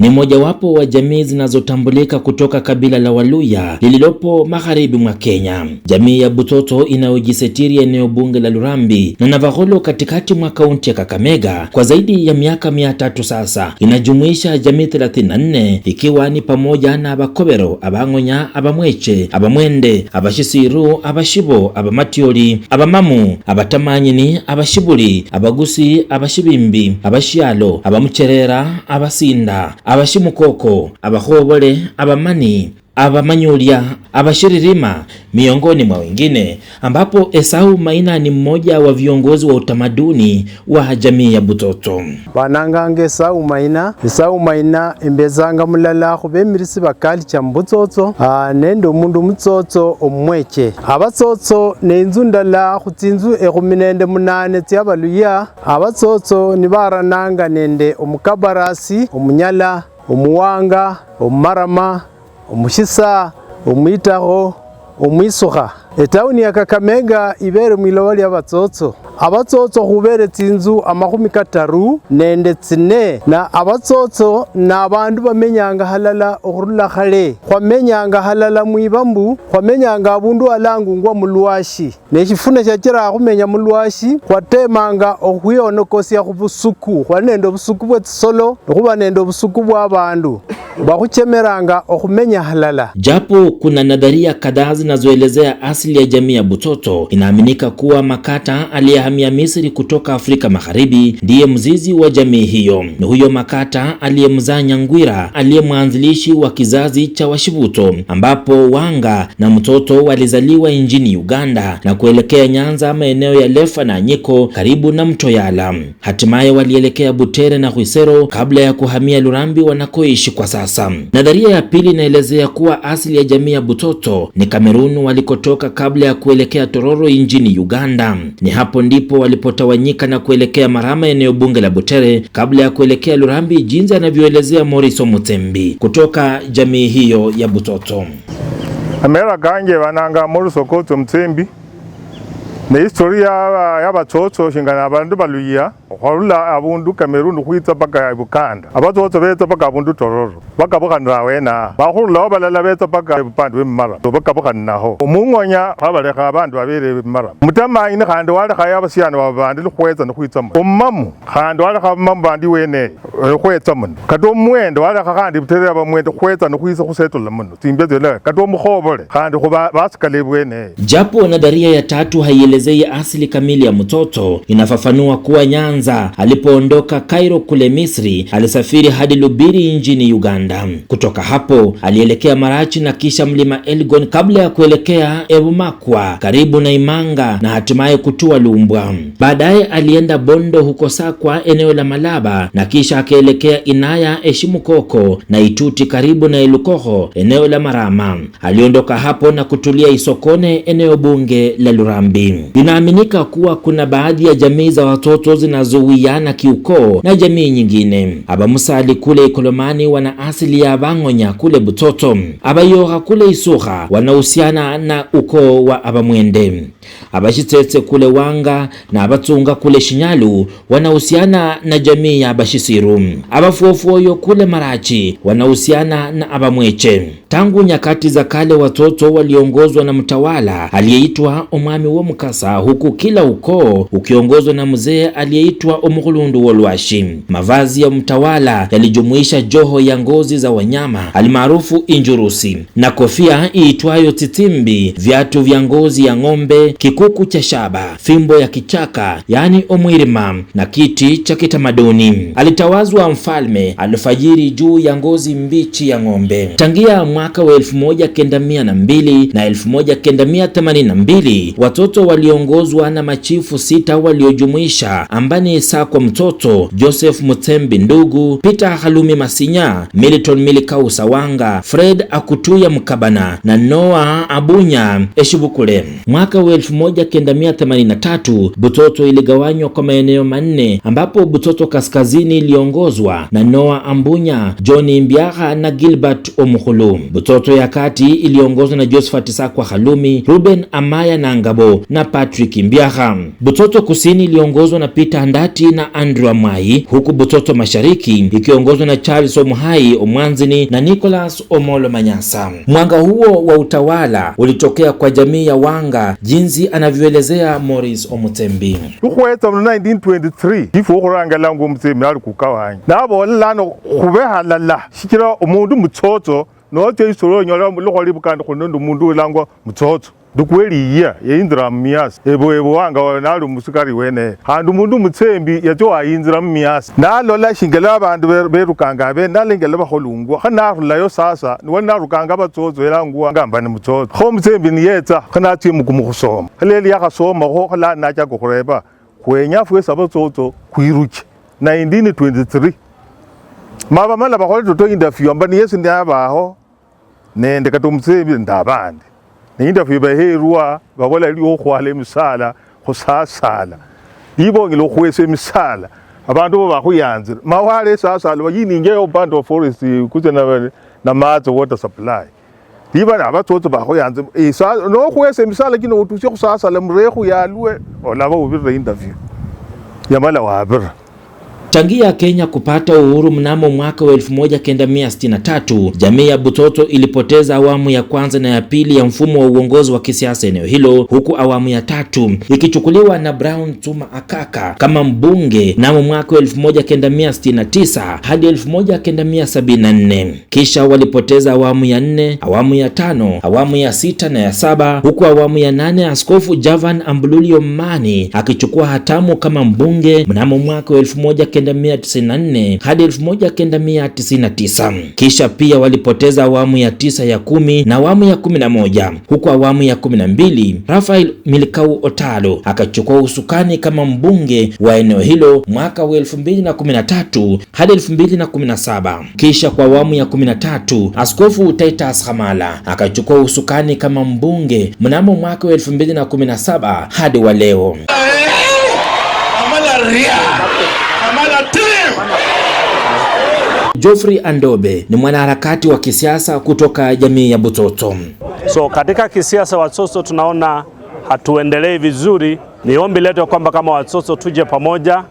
ni mojawapo wa jamii zinazotambulika kutoka kabila la Waluya lililopo magharibi mwa Kenya. Jamii ya Butoto inayojisitiri eneo bunge la Lurambi na Navakholo katikati mwa kaunti ya Kakamega kwa zaidi ya miaka 300 sasa inajumuisha jamii 34 ikiwa ni pamoja na Abakobero, Abangonya, Abamweche, Abamwende, Abashisiru, Abashibo, Abamatioli, Abamamu, Abatamanyini, Abashibuli, Abagusi, Abashibimbi, Abashialo, Abamucherera, Abasinda, Abashimukoko, Abahobole, Abamani, Abamanyulia, Abashiririma miongoni mwa wengine, ambapo Esau Maina ni mmoja wa viongozi wa utamaduni wa jamii ya Butoto. Banangange Esau Maina embezanga mulala kubemirisi bakali cha Butoto nendo mundu mutsoto omweche abatsotso nenzu ndala kutsinzu 18 tyabaluya abatsotso nibarananga nende omukabarasi, omunyala, omuwanga, omumarama, omushisa, omwitaho, omwisuha. Etauni ya Kakamega ibere mwilowa lya Abatsotso. Abatsotso hubere tsinzu 34 na Abatsotso na abandu bamenyanga halala okurula khale. Khwamenyanga halala mwibambu, khwamenyanga abundu alangungwa mulwashi. Neshifuna shachira khumenya mulwashi, khwatemanga okhwiyonokosya khubusuku. Khwanendo busuku bwe tsolo, khuba nendo busuku bwa abandu. Bakuchemeranga okumenya halala. Japo kuna nadharia kadhaa zinazoelezea asili ya jamii ya Butoto, inaaminika kuwa Makata aliyehamia Misri kutoka Afrika Magharibi ndiye mzizi wa jamii hiyo. Ni huyo Makata aliyemzaa Nyangwira aliyemwanzilishi wa kizazi cha Washibuto, ambapo Wanga na mtoto walizaliwa nchini Uganda na kuelekea Nyanza, maeneo ya Lefa na Nyiko karibu na mto Yala. Hatimaye walielekea Butere na Khwisero kabla ya kuhamia Lurambi wanakoishi kwa sasa. Nadharia ya pili inaelezea kuwa asili ya jamii ya Butoto ni Kamerun walikotoka kabla ya kuelekea Tororo nchini Uganda. Ni hapo ndipo walipotawanyika na kuelekea Marama, eneo bunge la Butere, kabla ya kuelekea Lurambi, jinsi anavyoelezea Morrison Mutembi kutoka jamii hiyo ya Butoto. Amera ganje bananga Morrison Mutembi na historia ya Abatsotso shingana abandu baluya khwarula abundu Kamerun khwitsa paka Bukanda. Abatsotso betsa paka abundu Tororo bakabukhanira wena bakhurulawo balala betsa paka Bupandu bemara bakabukhaniraho omungonya khabalekha abandu babere bemara Mutamanyi khandi walekha yabasiana babandi khwetsa khwitsamo omamu khandi walekha abamamu bandi wene khwetsamo kati omwende walekha khandi Butere abamwende khwetsa khwisa khusetula muno timbezele kati omukhobole khandi khuba basikale bwene. Japo nadharia ya tatu haielezei asili kamili ya mtoto, inafafanua kuwa Nyanza alipoondoka Cairo kule Misri alisafiri hadi Lubiri nchini Uganda. Kutoka hapo alielekea Marachi na kisha mlima Elgon kabla ya kuelekea Ebumakwa karibu na Imanga na hatimaye kutua Lumbwa. Baadaye alienda Bondo huko Sakwa, eneo la Malaba, na kisha akaelekea Inaya, Eshimukoko na Ituti karibu na Elukoho, eneo la Marama. Aliondoka hapo na kutulia Isokone, eneo bunge la Lurambi. Inaaminika kuwa kuna baadhi ya jamii za watoto zinazowiana kiukoo na jamii nyingine. Abamusali kule Ikolomani wana asili ya Abangonya kule Butoto. Abayoga kule Isuha wanahusiana na ukoo wa Abamwende. Abashitsetse kule Wanga na Abatsunga kule Shinyalu wanahusiana na jamii ya Abashisiru. Abafuofuoyo kule Marachi wanahusiana na Abamweche. Tangu nyakati za kale watoto waliongozwa na mtawala aliyeitwa Omwami wa Mukasa, huku kila ukoo ukiongozwa na mzee aliyeitwa Omukhulundu Wolwashi. Mavazi ya mtawala yalijumuisha joho ya ngozi za wanyama almaarufu injurusi na kofia iitwayo titimbi, viatu vya ngozi ya ng'ombe, kikuku cha shaba, fimbo ya kichaka yani omwirima na kiti cha kitamaduni. Alitawazwa mfalme alfajiri juu ya ngozi mbichi ya ng'ombe. Tangia mwaka wa 1902 na 1982 watoto waliongozwa na machifu 6 waliojumuisha Ambani Sakwa mtoto, Joseph Mutembi ndugu, Peter Halumi Masinya, Milton Milikau Sawanga, Fred Akutuya Mkabana na Noah Abunya Eshibukule. Mwaka wa 1983 Butoto iligawanywa kwa maeneo 4 ambapo Butoto kaskazini iliongozwa na Noah Ambunya, John Mbiaha na Gilbert Omukhulu. Butoto ya kati iliongozwa na Josephat Sakwa Halumi, Ruben Amaya na Ngabo na Patrick Mbiaha. Butoto kusini iliongozwa na Peter Ondati na Andrew Amai, huku Butoto Mashariki ikiongozwa na Charles Omuhai Omwanzini na Nicholas Omolo Manyasa. Mwanga huo wa utawala ulitokea kwa jamii ya Wanga, jinsi anavyoelezea Morris Omutembi. Tukweta mu 1923 ifo kuranga langu Mutembi ali kukawanya nabo lano kubehalala shikira umundu mutsoto no te isoro nyola lokoli bukanda kunondo mundu lango mutsoto dukweli ya indra mias ebo wanga nalo musikari wene handu mundu Mutembi yato ayinzira mias nalo la shingela abantu berukanga be nalengela baholungwa khana layo sasa niwona rukanga batsozo elangwa ngamba ni mutsozo kho Mutembi niyetsa khana ti mukumukhusoma leli yakasoma kho khala nacha kukhureba kwenya fwe sabatsozo kwiruki 1923 maba mala bakhola to interview ambani yesi ndabaho nende kato Mutembi ndabandi ni interview baherwa bakola liyo khwala emisala khusasala ibonge lo khwese emisala abantu bakuyanzira mawale sasala bayininge obando forest kuzena na matso water supply diba abatsotso bakuyanzira isa no khwese emisala kino utushe khusasala mrekhu yalwe olaba ubire interview yamala wabira. Tangia Kenya kupata uhuru mnamo mwaka wa 1963, jamii ya Butoto ilipoteza awamu ya kwanza na ya pili ya mfumo wa uongozi wa kisiasa eneo hilo, huku awamu ya tatu ikichukuliwa na Brown Tuma Akaka kama mbunge mnamo mwaka wa 1969 hadi 1974. Kisha walipoteza awamu ya 4, awamu ya 5, awamu ya 6 na ya 7, huku awamu ya 8 Askofu Javan Ambululi Omani akichukua hatamu kama mbunge mnamo mwaka wa 1994 hadi 1999. Kisha pia walipoteza awamu ya 9, ya 10 na awamu ya 11, huku awamu ya 12 Rafael Milikau Otalo akachukua usukani kama mbunge wa eneo hilo mwaka wa 2013 hadi 2017. Kisha kwa awamu ya 13 Askofu Titus Hamala akachukua usukani kama mbunge mnamo mwaka wa 2017 hadi wa leo. Geoffrey Andobe ni mwanaharakati wa kisiasa kutoka jamii ya Butoto. So katika kisiasa Watsoso tunaona hatuendelei vizuri. Ni ombi letu kwamba kama Watsoso tuje pamoja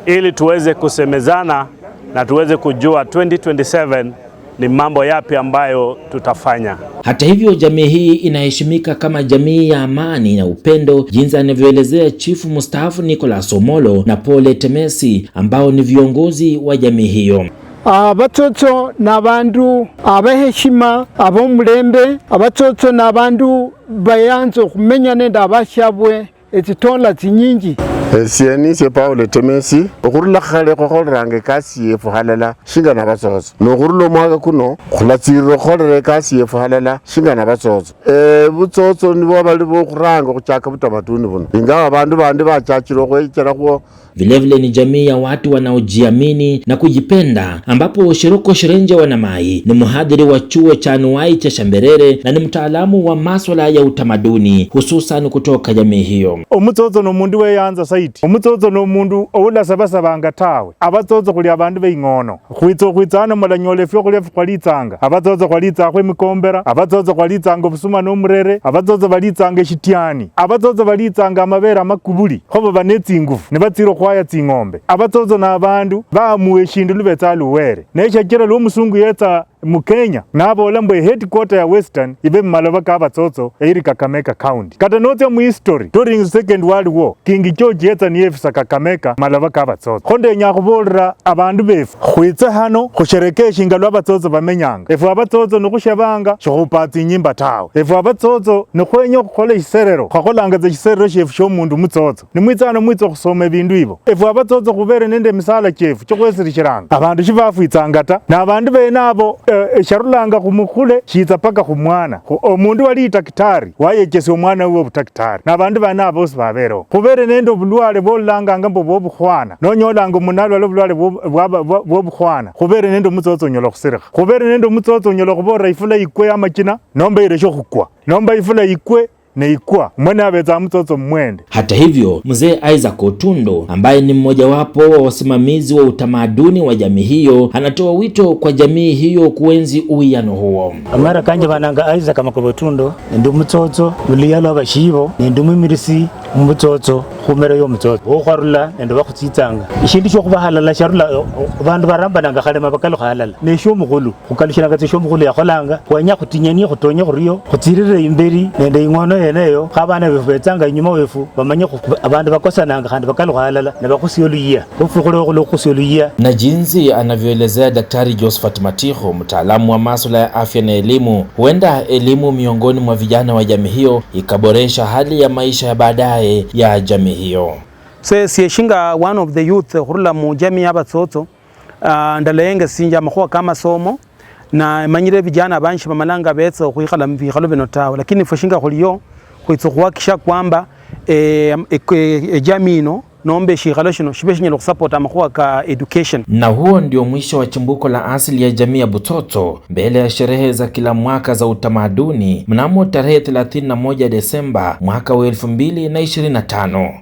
ili tuweze kusemezana na tuweze kujua 2027 ni mambo yapi ambayo tutafanya. Hata hivyo, jamii hii inaheshimika kama jamii ya amani na upendo, jinsi anavyoelezea chifu mstaafu Nicholas Omolo na Paul Temesi ambao ni viongozi wa jamii hiyo. Abatsotso nabandu abaheshima abomulembe, abatsotso nabandu bayanzo kumenya nenda abashabwe ezitola zinyingi. Sieni se Paul Temesi okurula khale khokhoranga kasi yefu halala shingana batsotso nokurula mwaka kuno khulatsiro khorere kasi yefu halala shingana batsotso butsotso nibo bali bokuranga kuchaka butamaduni buno ingawa abantu bandi bachachiro kwechera kwo. Vilevile ni jamii ya watu wanaojiamini na kujipenda, ambapo Shiroko Shirenje Wanamai ni mhadhiri wa chuo cha anuwai cha Shamberere na ni mtaalamu wa masuala ya utamaduni hususan kutoka jamii hiyo. Omutsotso no mundu we yanza saiti omutsotso no mundu oula sabasabanga tawe abatsotso kuli abandu beingono khwitsana mulanyole fyo kuli kwalitsanga abatsotso kwalitsakwe mikombera abatsotso kwalitsanga busuma no murere abatsotso balitsanga shitiani abatsotso balitsanga amabera makubuli khobo banetsi ngufu ne batsiro kwaya tsingombe abatsotso na abandu bamuwe shindu lubetsa luwere nesha kira lo musungu yetsa mu Kenya nabola mbwe headquarter ya Western ibe maloba ka batsotso eri Kakamega County kata note mu history during the Second World War King George yetsa ni efisa Kakamega maloba ka batsotso khonde nya kubolra abandu befu khwitsa hano khusherekesha ingalo abatsotso bamenyanga efu abatsotso nokushabanga shokupatsi nyimba tawe efu abatsotso nokhwenya khukhola iserero khakholanga ze iserero shefu shomundu mutsotso nimwitsana mwitso khusoma ebindu ibo efu abatsotso khubere nende misala chefu chokwesirishiranga abandu shibafwitsanga ta na abandu benabo sharulanga kumukhule shitsa paka khumwana omundu wali daktari wayekese omwana we budaktari na bandu bana bosi babero khubere nendo bulwale bolanga ngambo bobukhwana nonyolanga munalwa bulwale bobukhwana khubere nendo mutsotso nyola khusirikha khubere nendo mutsotso nyola khubora ifula ikwe amakina nomba iresho khukwa nomba ifula ikwe neikwa mwene abeza mtoto mwende. Hata hivyo, mzee Isaac Otundo ambaye ni mmojawapo wa wasimamizi wa utamaduni wa jamii hiyo anatoa wito kwa jamii hiyo kuenzi uwiano huo. Amara kanje bananga Isaac Otundo ndi mtoto muliyalo abashibo ndi mumirisi mtoto kumera yo mtoto okharula ndi bakhutitanga ishindi sho kubahalala sharula bandu baramba nanga khalema bakalo khalala nesho mugulu kukalishana kati sho mugulu yakholanga kwanya khutinyani khutonye khuriyo khutirire imberi nende ingono yeneyo khabana befetanga inyuma wefu bamanye abandu bakosananga khandi bakalo khalala ne bakhusiyoluya ufukhule khusiyoluya. Na jinsi anavyoelezea Daktari Josephat Matiho, mtaalamu wa masuala ya afya na elimu, huenda elimu miongoni mwa vijana wa jamii hiyo ikaboresha hali ya maisha ya baadaye ya jamii hiyo. Siyeshinga one of the youth khurula mu jamii y'abatsotso ndalenge sinja makhuwa kama somo na manyire vijana banshi bamalanga betsa khwikhala mbikhalo bino tawe, lakini fushinga khuliyo khwitsa khuhakisha kwamba jamii ino nombe shikhalo shino shibe shinyala kusupport amakhuwa ka education. Na huo ndio mwisho wa chimbuko la asili ya jamii ya Butsotso mbele ya sherehe za kila mwaka za utamaduni mnamo tarehe 31 Desemba mwaka wa 2025.